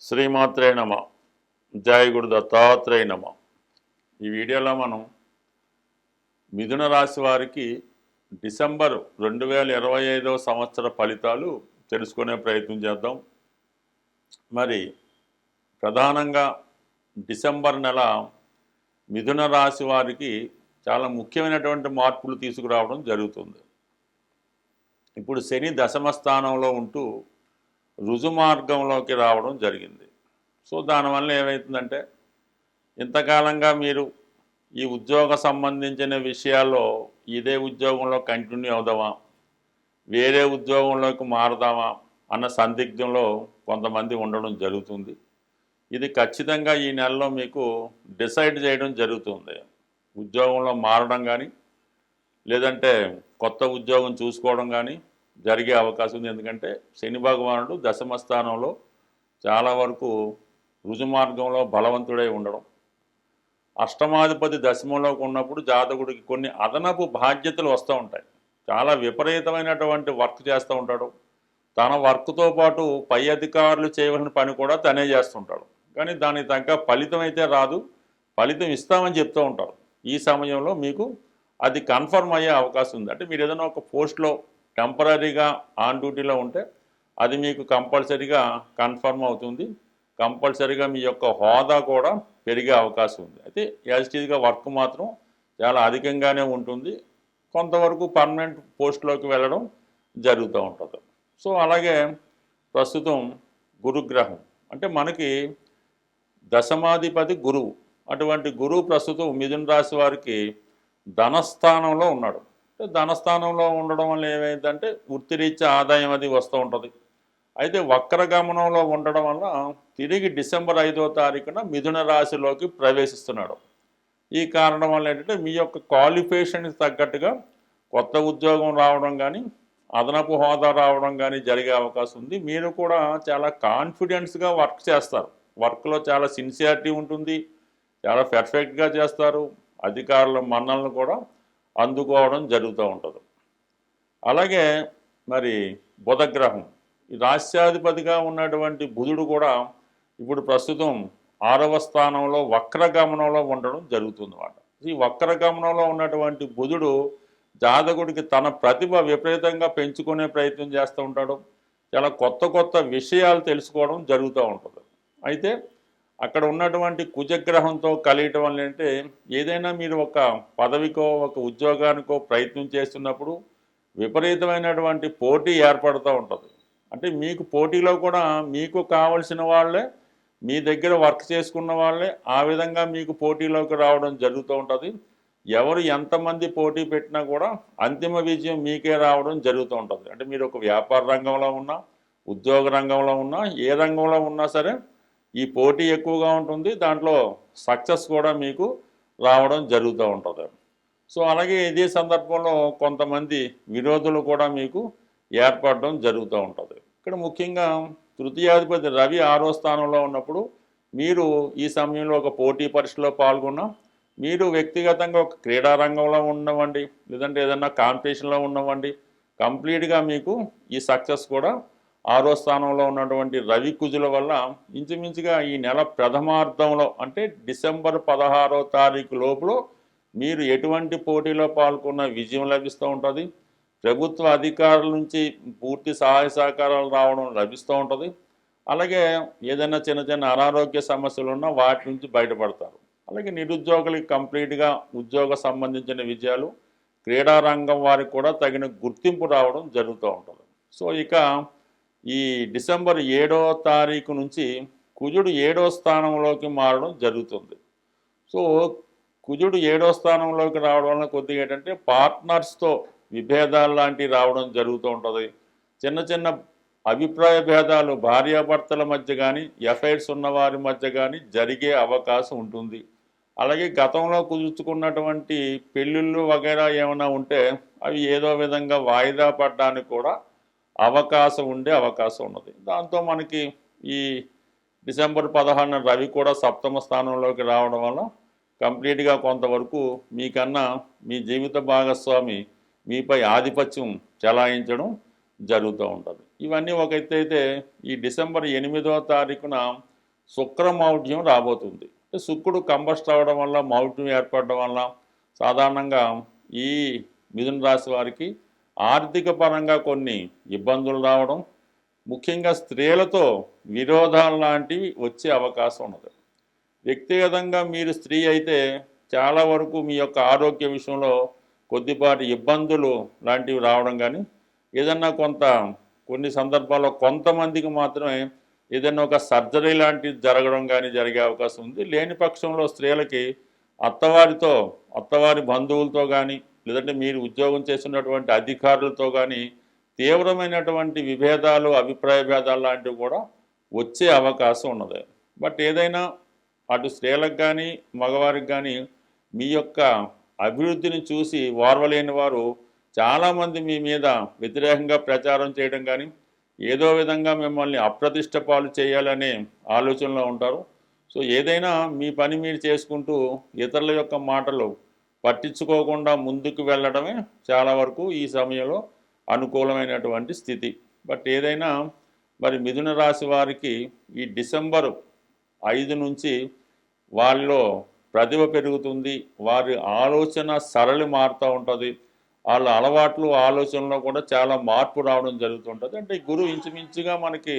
శ్రీమాత్రే నమ. జయ గురు దత్తాత్రేయ నమ. ఈ వీడియోలో మనం మిథున రాశి వారికి డిసెంబర్ 2025 సంవత్సర ఫలితాలు తెలుసుకునే ప్రయత్నం చేద్దాం. మరి ప్రధానంగా డిసెంబర్ నెల మిథున రాశి వారికి చాలా ముఖ్యమైనటువంటి మార్పులు తీసుకురావడం జరుగుతుంది. ఇప్పుడు శని దశమ స్థానంలో ఉంటూ రుజుమార్గంలోకి రావడం జరిగింది. సో దానివల్ల ఏమవుతుందంటే, ఇంతకాలంగా మీరు ఈ ఉద్యోగ సంబంధించిన విషయాల్లో ఇదే ఉద్యోగంలో కంటిన్యూ అవుదామా, వేరే ఉద్యోగంలోకి మారదామా అన్న సందిగ్ధంలో కొంతమంది ఉండడం జరుగుతుంది. ఇది ఖచ్చితంగా ఈ నెలలో మీకు డిసైడ్ చేయడం జరుగుతుంది. ఉద్యోగంలో మారడం కానీ, లేదంటే కొత్త ఉద్యోగం చూసుకోవడం కానీ జరిగే అవకాశం ఉంది. ఎందుకంటే శని భగవానుడు దశమ స్థానంలో చాలా వరకు రుజుమార్గంలో బలవంతుడై ఉండడం, అష్టమాధిపతి దశమంలోకి ఉన్నప్పుడు జాతకుడికి కొన్ని అదనపు బాధ్యతలు వస్తూ ఉంటాయి. చాలా విపరీతమైనటువంటి వర్క్ చేస్తూ ఉంటాడు. తన వర్క్తో పాటు పై అధికారులు చేయవలసిన పని కూడా తనే చేస్తుంటాడు. కానీ దానికి తగ్గ ఫలితం అయితే రాదు. ఫలితం ఇస్తామని చెప్తూ ఉంటారు. ఈ సమయంలో మీకు అది కన్ఫర్మ్ అయ్యే అవకాశం ఉంది. అంటే మీరు ఏదైనా ఒక పోస్ట్లో టెంపరీగా ఆన్ డ్యూటీలో ఉంటే అది మీకు కంపల్సరీగా కన్ఫర్మ్ అవుతుంది. కంపల్సరీగా మీ యొక్క హోదా కూడా పెరిగే అవకాశం ఉంది. అయితే యాజిటీజ్గా వర్క్ మాత్రం చాలా అధికంగానే ఉంటుంది. కొంతవరకు పర్మనెంట్ పోస్ట్లోకి వెళ్ళడం జరుగుతూ ఉంటుంది. సో అలాగే ప్రస్తుతం గురుగ్రహం అంటే మనకి దశమాధిపతి గురువు. అటువంటి గురువు ప్రస్తుతం మిథున రాశి వారికి ధనస్థానంలో ఉన్నాడు. ధనస్థానంలో ఉండడం వల్ల ఏమైందంటే వృత్తిరీత్యా ఆదాయం అది వస్తూ ఉంటుంది. అయితే వక్రగమనంలో ఉండడం వల్ల తిరిగి డిసెంబర్ 5వ తారీఖున మిథున రాశిలోకి ప్రవేశిస్తున్నాడు. ఈ కారణం వల్ల ఏంటంటే మీ యొక్క క్వాలిఫికేషన్కి తగ్గట్టుగా కొత్త ఉద్యోగం రావడం కానీ, అదనపు హోదా రావడం కానీ జరిగే అవకాశం ఉంది. మీరు కూడా చాలా కాన్ఫిడెన్స్గా వర్క్ చేస్తారు. వర్క్లో చాలా సిన్సియారిటీ ఉంటుంది. చాలా పర్ఫెక్ట్గా చేస్తారు. అధికారుల మన్నలను కూడా అందుకోవడం జరుగుతూ ఉంటుంది. అలాగే మరి బుధగ్రహం, ఈ రాశ్యాధిపతిగా ఉన్నటువంటి బుధుడు కూడా ఇప్పుడు ప్రస్తుతం 6వ స్థానంలో వక్రగమనంలో ఉండడం జరుగుతుందన్నమాట. ఈ వక్రగమనంలో ఉన్నటువంటి బుధుడు జాతకుడికి తన ప్రతిభ విపరీతంగా పెంచుకునే ప్రయత్నం చేస్తూ ఉంటాడు. చాలా కొత్త కొత్త విషయాలు తెలుసుకోవడం జరుగుతూ ఉంటుంది. అయితే అక్కడ ఉన్నటువంటి కుజగ్రహంతో కలియటం వల్ల అంటే ఏదైనా మీరు ఒక పదవికో ఒక ఉద్యోగానికో ప్రయత్నం చేస్తున్నప్పుడు విపరీతమైనటువంటి పోటీ ఏర్పడుతూ ఉంటుంది. అంటే మీకు పోటీలో కూడా మీకు కావలసిన వాళ్ళే, మీ దగ్గర వర్క్ చేసుకున్న వాళ్ళే ఆ విధంగా మీకు పోటీలోకి రావడం జరుగుతూ ఉంటుంది. ఎవరు ఎంతమంది పోటీ పెట్టినా కూడా అంతిమ విజయం మీకే రావడం జరుగుతూ ఉంటుంది. అంటే మీరు ఒక వ్యాపార రంగంలో ఉన్నా, ఉద్యోగ రంగంలో ఉన్నా, ఏ రంగంలో ఉన్నా సరే ఈ పోటీ ఎక్కువగా ఉంటుంది. దాంట్లో సక్సెస్ కూడా మీకు రావడం జరుగుతూ ఉంటుంది. సో అలాగే ఇదే సందర్భంలో కొంతమంది విరోధులు కూడా మీకు ఏర్పడడం జరుగుతూ ఉంటుంది. ఇక్కడ ముఖ్యంగా తృతీయాధిపతి రవి 6వ స్థానంలో ఉన్నప్పుడు మీరు ఈ సమయంలో ఒక పోటీ పరీక్షలో పాల్గొన్నా, మీరు వ్యక్తిగతంగా ఒక క్రీడా రంగంలో ఉన్నవ్వండి, లేదంటే ఏదన్నా కాంపిటీషన్లో ఉన్నవ్వండి, కంప్లీట్గా మీకు ఈ సక్సెస్ కూడా 6వ స్థానంలో ఉన్నటువంటి రవి కుజుల వల్ల ఇంచుమించుగా ఈ నెల ప్రథమార్థంలో అంటే డిసెంబర్ 16వ తారీఖు లోపల మీరు ఎటువంటి పోటీలో పాల్గొన్న విజయం లభిస్తూ ఉంటుంది. ప్రభుత్వ అధికారుల నుంచి పూర్తి సహాయ సహకారాలు రావడం లభిస్తూ ఉంటుంది. అలాగే ఏదైనా చిన్న చిన్న అనారోగ్య సమస్యలు ఉన్నా వాటి నుంచి బయటపడతారు. అలాగే నిరుద్యోగులకి కంప్లీట్గా ఉద్యోగ సంబంధించిన విజయాలు, క్రీడా రంగం వారికి కూడా తగిన గుర్తింపు రావడం జరుగుతూ ఉంటుంది. సో ఇక ఈ డిసెంబర్ 7వ తారీఖు నుంచి కుజుడు 7వ స్థానంలోకి మారడం జరుగుతుంది. సో కుజుడు 7వ స్థానంలోకి రావడం వల్ల కొద్దిగా ఏంటంటే పార్ట్నర్స్తో విభేదాలు లాంటివి రావడం జరుగుతూ ఉంటుంది. చిన్న చిన్న అభిప్రాయ భేదాలు భార్యాభర్తల మధ్య కానీ, ఎఫైర్స్ ఉన్నవారి మధ్య కానీ జరిగే అవకాశం ఉంటుంది. అలాగే గతంలో కుదుర్చుకున్నటువంటి పెళ్ళిళ్ళు వగైరా ఏమైనా ఉంటే అవి ఏదో విధంగా వాయిదా పడడానికి కూడా అవకాశం ఉన్నది. దాంతో మనకి ఈ డిసెంబర్ 16న రవి కూడా 7వ స్థానంలోకి రావడం వల్ల కంప్లీట్గా కొంతవరకు మీకన్నా మీ జీవిత భాగస్వామి మీపై ఆధిపత్యం చెలాయించడం జరుగుతూ ఉంటుంది. ఇవన్నీ ఒక ఎత్తు అయితే, ఈ డిసెంబర్ 8వ తారీఖున శుక్రమౌఢ్యం రాబోతుంది. శుక్రుడు కంబస్ట్ అవ్వడం వల్ల మౌఢ్యం ఏర్పడడం వల్ల సాధారణంగా ఈ మిథున రాశి వారికి ఆర్థిక పరంగా కొన్ని ఇబ్బందులు రావడం, ముఖ్యంగా స్త్రీలతో విరోధాలు లాంటివి వచ్చే అవకాశం ఉన్నది. వ్యక్తిగతంగా మీరు స్త్రీ అయితే చాలా వరకు మీ యొక్క ఆరోగ్య విషయంలో కొద్దిపాటి ఇబ్బందులు లాంటివి రావడం కానీ, ఏదన్నా కొన్ని సందర్భాల్లో కొంతమందికి మాత్రమే ఏదైనా ఒక సర్జరీ లాంటిది జరగడం కానీ జరిగే అవకాశం ఉంది. లేని పక్షంలో స్త్రీలకి అత్తవారి బంధువులతో కానీ, లేదంటే మీరు ఉద్యోగం చేస్తున్నటువంటి అధికారులతో కానీ తీవ్రమైనటువంటి విభేదాలు, అభిప్రాయ భేదాలు లాంటివి కూడా వచ్చే అవకాశం ఉన్నది. బట్ ఏదైనా అటు స్త్రీలకు కానీ మగవారికి కానీ మీ యొక్క అభివృద్ధిని చూసి ఓర్వలేని వారు చాలామంది మీ మీద వ్యతిరేకంగా ప్రచారం చేయడం కానీ, ఏదో విధంగా మిమ్మల్ని అప్రతిష్ట పాలు చేయాలనే ఆలోచనలో ఉంటారు. సో ఏదైనా మీ పని మీరు చేసుకుంటూ ఇతరుల యొక్క మాటలు పట్టించుకోకుండా ముందుకు వెళ్ళడమే చాలా వరకు ఈ సమయంలో అనుకూలమైనటువంటి స్థితి. బట్ ఏదైనా మరి మిథున రాశి వారికి ఈ డిసెంబరు 5 నుంచి వాళ్ళలో ప్రతిభ పెరుగుతుంది. వారి ఆలోచన సరళి మారుతూ ఉంటుంది. వాళ్ళ అలవాట్లు ఆలోచనలో కూడా చాలా మార్పు రావడం జరుగుతుంటుంది. అంటే గురువు ఇంచుమించుగా మనకి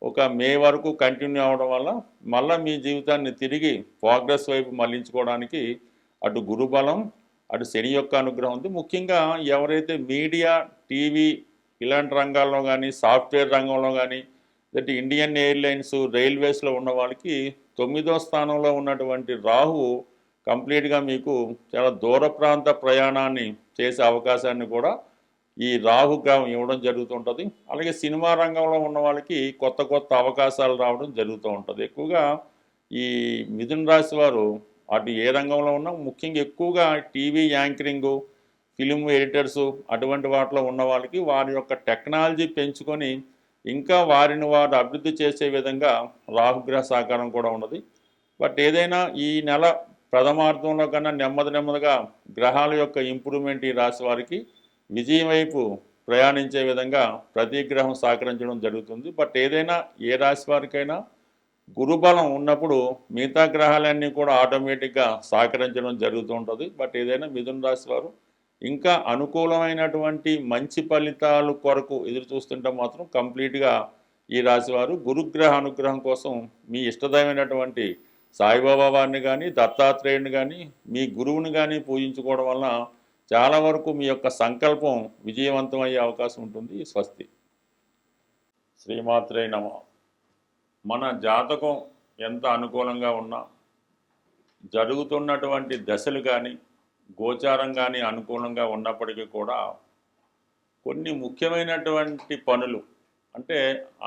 ఒక మే వరకు కంటిన్యూ అవ్వడం వల్ల మళ్ళీ మీ జీవితాన్ని తిరిగి ప్రోగ్రెస్ వైపు మళ్లించుకోవడానికి అటు గురుబలం, అటు శని యొక్క అనుగ్రహం ఉంది. ముఖ్యంగా ఎవరైతే మీడియా, టీవీ ఇలాంటి రంగాల్లో కానీ, సాఫ్ట్వేర్ రంగంలో కానీ, అంటే ఇండియన్ ఎయిర్లైన్స్, రైల్వేస్లో ఉన్న వాళ్ళకి 9వ స్థానంలో ఉన్నటువంటి రాహువు కంప్లీట్గా మీకు చాలా దూర ప్రాంత ప్రయాణాన్ని చేసే అవకాశాన్ని కూడా ఈ రాహుగ్రహం ఇవ్వడం జరుగుతుంటుంది. అలాగే సినిమా రంగంలో ఉన్న వాళ్ళకి కొత్త అవకాశాలు రావడం జరుగుతూ ఉంటుంది. ఎక్కువగా ఈ మిథున రాశి వారు అటు ఏ రంగంలో ఉన్నా, ముఖ్యంగా ఎక్కువగా టీవీ యాంకరింగు, ఫిలిం ఎడిటర్సు అటువంటి వాటిలో ఉన్న వాళ్ళకి వారి యొక్క టెక్నాలజీ పెంచుకొని ఇంకా వారిని వారు అభివృద్ధి చేసే విధంగా రాహుగ్రహ సహకారం కూడా ఉన్నది. బట్ ఏదైనా ఈ నెల ప్రథమార్థంలో కన్నా నెమ్మదిగా గ్రహాల యొక్క ఇంప్రూవ్మెంట్ ఈ రాశి వారికి విజయం వైపు ప్రయాణించే విధంగా ప్రతి గ్రహం సహకరించడం జరుగుతుంది. బట్ ఏదైనా ఏ రాశి వారికైనా గురుబలం ఉన్నప్పుడు మిగతా గ్రహాలన్నీ కూడా ఆటోమేటిక్గా సహకరించడం జరుగుతూ ఉంటుంది. బట్ ఏదైనా మిథున రాశి వారు ఇంకా అనుకూలమైనటువంటి మంచి ఫలితాలు కొరకు ఎదురు చూస్తుంటే మాత్రం కంప్లీట్గా ఈ రాశివారు గురుగ్రహ అనుగ్రహం కోసం మీ ఇష్టదైనటువంటి సాయిబాబా వారిని కానీ, దత్తాత్రేయుని కానీ, మీ గురువుని కానీ పూజించుకోవడం వలన చాలా వరకు మీ యొక్క సంకల్పం విజయవంతం అయ్యే అవకాశం ఉంటుంది. స్వస్తి. శ్రీమాత్రే నమః. మన జాతకం ఎంత అనుకూలంగా ఉన్నా, జరుగుతున్నటువంటి దశలు కానీ, గోచారం కానీ అనుకూలంగా ఉన్నప్పటికీ కూడా కొన్ని ముఖ్యమైనటువంటి పనులు, అంటే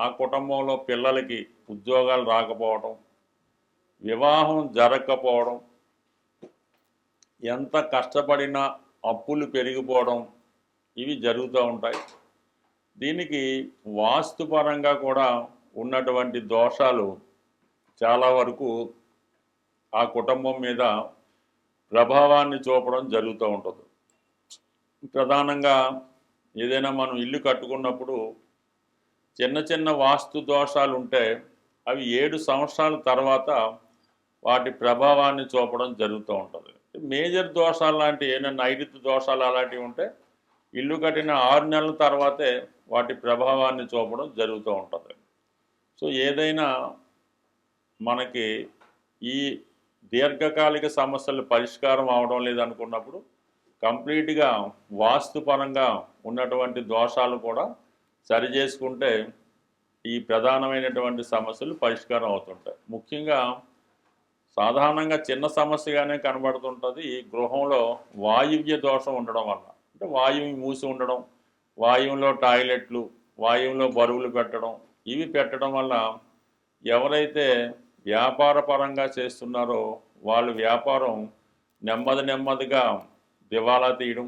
ఆ కుటుంబంలో పిల్లలకి ఉద్యోగాలు రాకపోవడం, వివాహం జరగకపోవడం, ఎంత కష్టపడినా అప్పులు పెరిగిపోవడం, ఇవి జరుగుతూ ఉంటాయి. దీనికి వాస్తుపరంగా కూడా ఉన్నటువంటి దోషాలు చాలా వరకు ఆ కుటుంబం మీద ప్రభావాన్ని చూపడం జరుగుతూ ఉంటుంది. ప్రధానంగా ఏదైనా మనం ఇల్లు కట్టుకున్నప్పుడు చిన్న వాస్తు దోషాలు ఉంటే అవి 7 సంవత్సరాల తర్వాత వాటి ప్రభావాన్ని చూపడం జరుగుతూ ఉంటుంది. మేజర్ దోషాలు లాంటి ఏమైనా నైరుతి దోషాలు అలాంటివి ఉంటే ఇల్లు కట్టిన 6 నెలల తర్వాతే వాటి ప్రభావాన్ని చూపడం జరుగుతూ ఉంటుంది. సో ఏదైనా మనకి ఈ దీర్ఘకాలిక సమస్యలు పరిష్కారం అవడం లేదనుకున్నప్పుడు కంప్లీట్గా వాస్తుపరంగా ఉన్నటువంటి దోషాలు కూడా సరిచేసుకుంటే ఈ ప్రధానమైనటువంటి సమస్యలు పరిష్కారం అవుతుంటాయి. ముఖ్యంగా సాధారణంగా చిన్న సమస్యగానే కనబడుతుంటుంది. ఈ గృహంలో వాయువ్య దోషం ఉండడం వల్ల, అంటే వాయువు మూసి ఉండడం, వాయువులో టాయిలెట్లు, వాయువులో బరువులు పెట్టడం, ఇవి పెట్టడం వల్ల ఎవరైతే వ్యాపార పరంగా చేస్తున్నారో వాళ్ళ వ్యాపారం నెమ్మదిగా దివాలా తీయడం,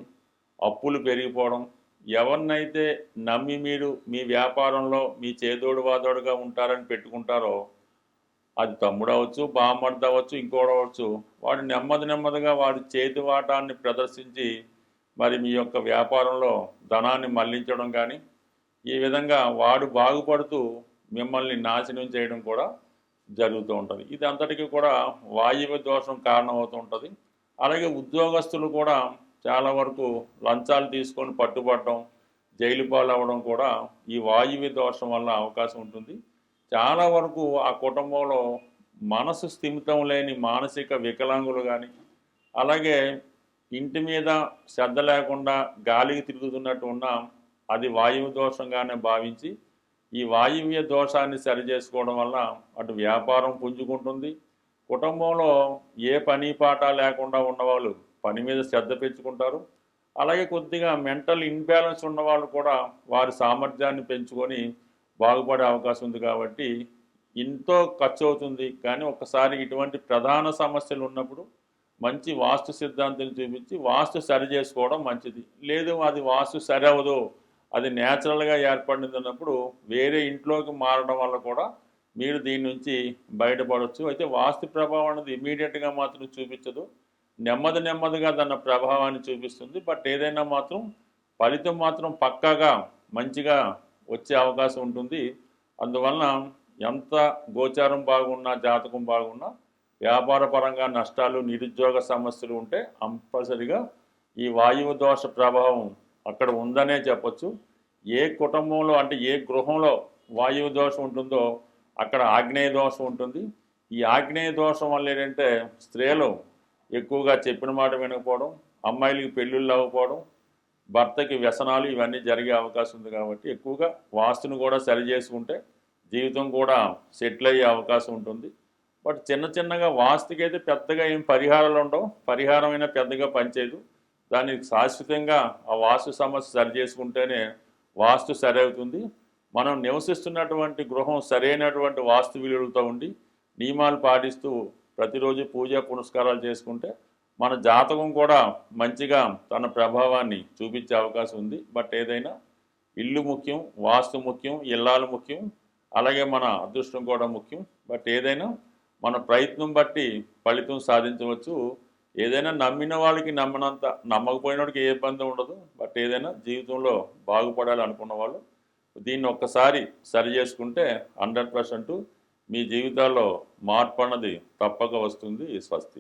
అప్పులు పెరిగిపోవడం, ఎవరినైతే నమ్మి మీరు మీ వ్యాపారంలో మీ చేదోడు వాదోడుగా ఉంటారని పెట్టుకుంటారో, అది తమ్ముడు అవ్వచ్చు, బామ్మర్ది అవ్వచ్చు, ఇంకోటి అవ్వచ్చు, వాడు నెమ్మదిగా వాడి చేతి వాటాన్ని ప్రదర్శించి మరి మీ యొక్క వ్యాపారంలో ధనాన్ని మళ్లించడం కానీ, ఈ విధంగా వాడు బాగుపడుతూ మిమ్మల్ని నాశనం చేయడం కూడా జరుగుతూ ఉంటుంది. ఇది అంతటికీ కూడా వాయువ్య దోషం కారణమవుతూ ఉంటుంది. అలాగే ఉద్యోగస్తులు కూడా చాలా వరకు లంచాలు తీసుకొని పట్టుబడడం, జైలు పాలవ్వడం కూడా ఈ వాయువ్య దోషం వల్ల అవకాశం ఉంటుంది. చాలా వరకు ఆ కుటుంబంలో మనసు స్థిమితం లేని మానసిక వికలాంగులు కానీ, అలాగే ఇంటి మీద శ్రద్ధ లేకుండా గాలికి తిరుగుతున్నట్టు ఉన్న అది వాయువు దోషంగానే భావించి ఈ వాయువ్య దోషాన్ని సరిచేసుకోవడం వల్ల అటు వ్యాపారం పుంజుకుంటుంది, కుటుంబంలో ఏ పని పాట లేకుండా ఉన్నవాళ్ళు పని మీద శ్రద్ధ పెంచుకుంటారు. అలాగే కొద్దిగా మెంటల్ ఇన్బ్యాలెన్స్ ఉన్నవాళ్ళు కూడా వారి సామర్థ్యాన్ని పెంచుకొని బాగుపడే అవకాశం ఉంది. కాబట్టి ఎంతో ఖర్చు అవుతుంది, కానీ ఒకసారి ఇటువంటి ప్రధాన సమస్యలు ఉన్నప్పుడు మంచి వాస్తు సిద్ధాంతం చూపించి వాస్తు సరి చేసుకోవడం మంచిది. లేదు అది వాస్తు సరి అవ్వదు, అది న్యాచురల్గా ఏర్పడింది అన్నప్పుడు వేరే ఇంట్లోకి మారడం వల్ల కూడా మీరు దీని నుంచి బయటపడవచ్చు. అయితే వాస్తు ప్రభావం అనేది ఇమీడియట్గా మాత్రం చూపించదు, నెమ్మది నెమ్మదిగా దాని ప్రభావాన్ని చూపిస్తుంది. బట్ ఏదైనా మాత్రం ఫలితం మాత్రం పక్కాగా మంచిగా వచ్చే అవకాశం ఉంటుంది. అందువలన ఎంత గోచారం బాగున్నా జాతకం బాగున్నా వ్యాపార పరంగా నష్టాలు నిరుద్యోగ సమస్యలు ఉంటే కంపల్సరిగా ఈ వాయువు దోష ప్రభావం అక్కడ ఉందనే చెప్పచ్చు. ఏ కుటుంబంలో అంటే ఏ గృహంలో వాయువు దోషం ఉంటుందో అక్కడ ఆగ్నేయ దోషం ఉంటుంది. ఈ ఆగ్నేయ దోషం వల్ల ఏంటంటే స్త్రీలు ఎక్కువగా చెప్పిన మాట వినకపోవడం, అమ్మాయిలకి పెళ్ళిళ్ళు అవ్వకపోవడం, భర్తకి వ్యసనాలు ఇవన్నీ జరిగే అవకాశం ఉంది. కాబట్టి ఎక్కువగా వాస్తును కూడా సరి చేసుకుంటే జీవితం కూడా సెటిల్ అయ్యే అవకాశం ఉంటుంది. బట్ చిన్న చిన్నగా వాస్తుకి అయితే పెద్దగా ఏం పరిహారాలు ఉండవు, పరిహారం అయినా పెద్దగా పనిచేయదు. దానికి శాశ్వతంగా ఆ వాస్తు సమస్య సరి చేసుకుంటేనే వాస్తు సరి అవుతుంది. మనం నివసిస్తున్నటువంటి గృహం సరైనటువంటి వాస్తు విలువలతో ఉండి నియమాలు పాటిస్తూ ప్రతిరోజు పూజ పునస్కారాలు చేసుకుంటే మన జాతకం కూడా మంచిగా తన ప్రభావాన్ని చూపించే అవకాశం ఉంది. బట్ ఏదైనా ఇల్లు ముఖ్యం, వాస్తు ముఖ్యం, ఇల్లాలు ముఖ్యం, అలాగే మన అదృష్టం కూడా ముఖ్యం. బట్ ఏదైనా మన ప్రయత్నం బట్టి ఫలితం సాధించవచ్చు. ఏదైనా నమ్మిన వాళ్ళకి నమ్మనంత, నమ్మకపోయిన వాడికి ఏ ఇబ్బంది ఉండదు. బట్ ఏదైనా జీవితంలో బాగుపడాలి అనుకున్న వాళ్ళు దీన్ని ఒక్కసారి సరి చేసుకుంటే 100% మీ జీవితాల్లో మార్పు అన్నది తప్పక వస్తుంది. స్వస్తి.